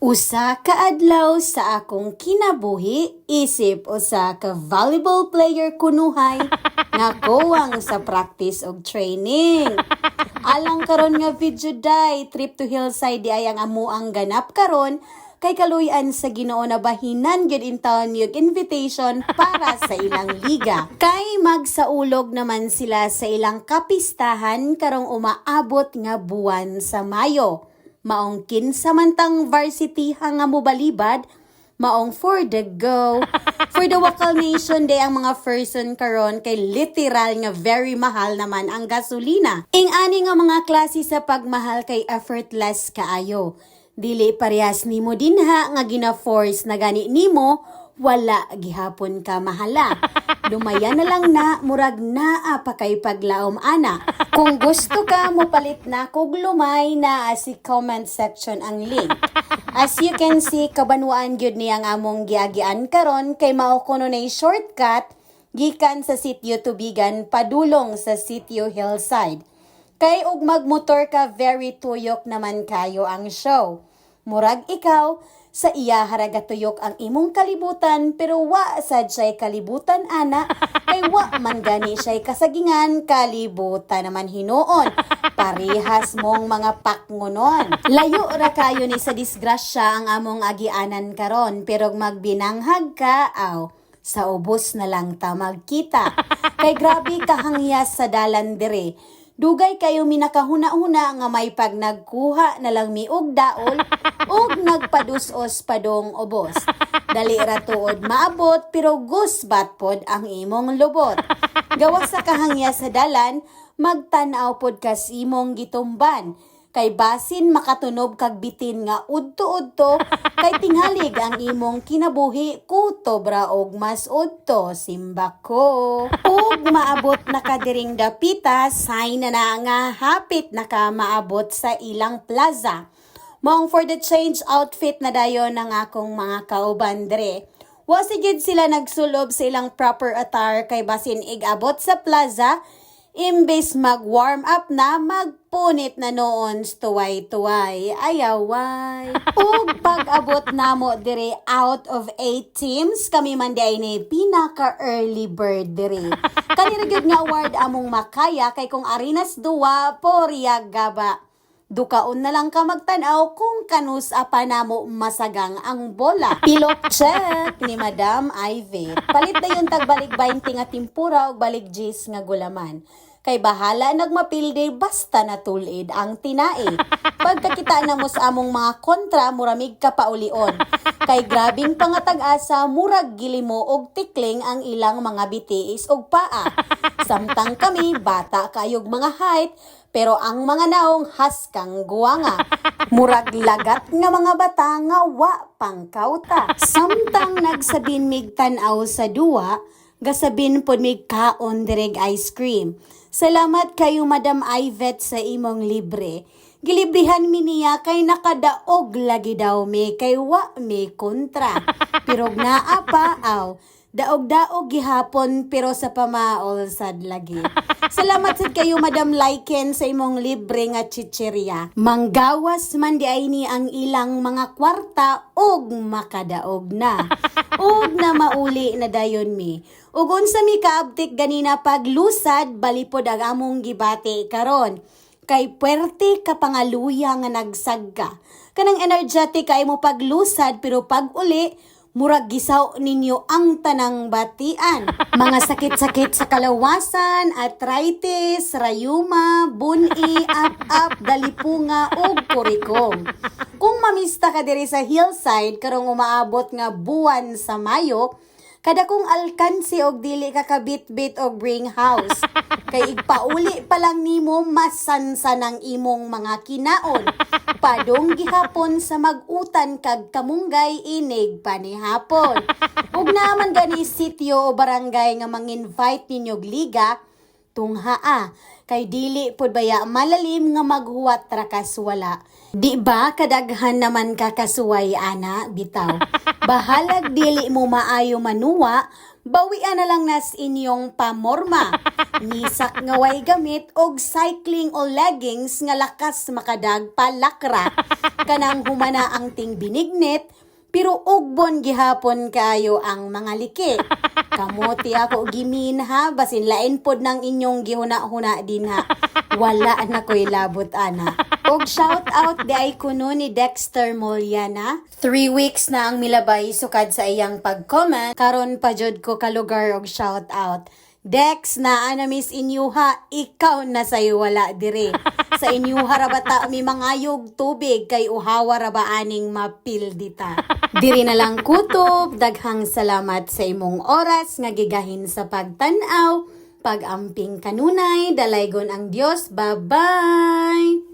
Usa ka adlaw sa akong kinabuhi, isip usa ka volleyball player kunuhay nga kowang sa practice og training. Alang karon nga video day, trip to Hillside di ay ang amuang ganap karon kay kaluy-an sa Ginoo na bahinan gyud in town yung invitation para sa ilang liga. Kay magsaulog naman sila sa ilang kapistahan karong umaabot nga buwan sa Mayo. Maong kinsamantang varsity nga mobalibad, maong for the go. For the Wakal Nation Day ang mga person karon kay literal nga very mahal naman ang gasolina. Ing-ani nga mga klase sa pagmahal kay effortless kaayo. Dili parehas nimo dinha nga gina-force na gani nimo, wala gihapon ka mahala. Lumaya na lang na, murag naa pa kay paglaom ana. Kung gusto ka mo palit na kog lumay na si comment section ang link. As you can see, kabanwaan gyud niyang among giagian karon kay mao kuno nay shortcut gikan sa sitio Tubigan padulong sa sitio Hillside. Kay ug magmotor ka, very tuyok naman kayo ang show. Murag ikaw, sa iya haragatuyok ang imong kalibutan pero wa sad siya'y kalibutan ana kay wa man gani siya'y kasagingan, kalibutan naman hinuon. Parehas mong mga pakngunon. Layo ra kayo ni sa disgrasya ang among agianan karon pero magbinanghag ka aw sa ubos na lang ta magkita. Kay grabe kahangyas sa dalan dire. Dugay kayo minakahuna-huna nga may pag nagkuha na lang mi og daol ug nagpadusos padong ubos. Dali ra tuod maabot pero gusbat pod ang imong lubot. Gawas sa kahangya sa dalan, magtan-aw pod kas imong gitumban. Kay basin makatunob kag bitin nga udto-udto, kay tinghalig ang imong kinabuhi kutobra og mas udto simbako. Ug maabot na kadiring dapita, sign na nga hapit na ka maabot sa ilang plaza. Maong for the change outfit na dayon ng akong mga kauban dre. Wasigid sila nagsulob sa ilang proper attire kay basin igabot sa plaza, imbes mag-warm up na, magpunit na noon tuway-tuway. Ayaway. Ug pag-abot namo dire out of 8 teams, kami man di ay ni pinaka-early bird dire. Kanira gyud nga award among makaya kay kung arinas duwa, poriyag gaba. Dukaon na lang ka magtanaw kung kanus apa namo masagang ang bola. Pilot check ni Madam Ivy. Palit na yung tagbalik 20 nga timpura o balik G's nga gulaman. Kay bahala nagmapilde basta natulid ang tinae. Pagkakita na mo sa among mga kontra, muramig ka paulion. Kay grabing pangatag-asa, murag gilimo og tikling ang ilang mga bitiis og paa. Samtang kami, bata kayog mga height, pero ang mga naong haskang guwanga. Murag lagat nga mga bata nga wa pangkauta. Samtang nagsabin mig tan-aw sa duwa, gasabin pod mig kaon direg ice cream. Salamat kayo Madam Ivette sa imong libre. Gilibrihan mi niya kay nakadaog lagi daw mi kay wa mi kontra. Pirog naa pa aw. Daog-daog gihapon pero sa pamaol sad lagi. Salamat sad kayo Madam Lyken sa imong libre nga chichirya. Manggawas man di ay ni ang ilang mga kwarta og makadaog na. Og na mauli na dayon mi. Ug unsa mi kaabtik ganina paglusad balipod ang among gibati karon. Kay puwerte ka pangaluya nga nagsagka. Kanang energetic kay mo paglusad pero pag uli murag gisaw ninyo ang tanang batian. Mga sakit-sakit sa kalawasan, arthritis, rayuma, buni, up-up, dalipunga, ug kurikong. Kung mamista ka diri sa Hillside, karong umaabot nga buwan sa Mayo, kada kong alkansi og dili ka kabit-bit og bring house. Kay igpauli pa lang nimo masansan ang imong mga kinaon. Padong gihapon sa magutan kag kamunggay inig panihapon. Ug naman gani sitio o barangay nga mang-invite ninyo og liga, tunghaa. Kay dili pod baya malalim nga maghuwat ra kaswala. Di ba kadaghan naman kakasuway ana bitaw. Bahalag dili mo maayo manuwa, bawian na lang nas inyong pamorma. Nisak nga way gamit og cycling o leggings nga lakas makadag palakra. Kanang humana ang ting binignit, pero ugbon gihapon kayo ang mga liki. Kamuti ako gimin ha, basin lain pod ng inyong gihuna-huna din ha. Wala na ko'y labot ana. Og shout out di ay kuno ni Dexter Moliana. 3 weeks na ang milabay sukad sa iyang pag-comment. Karon pa jud ko kalugar og shout out. Dex, naa na miss inyuha, ikaw na sa'yo wala dire. Sa inyuha rabata mi mangayog tubig kay uhawa raba aning mapil dita. Diri na lang kutob, daghang salamat sa imong oras nga gigahin sa pagtan-aw, pag-amping kanunay, dalaygon ang Dios. Bye-bye!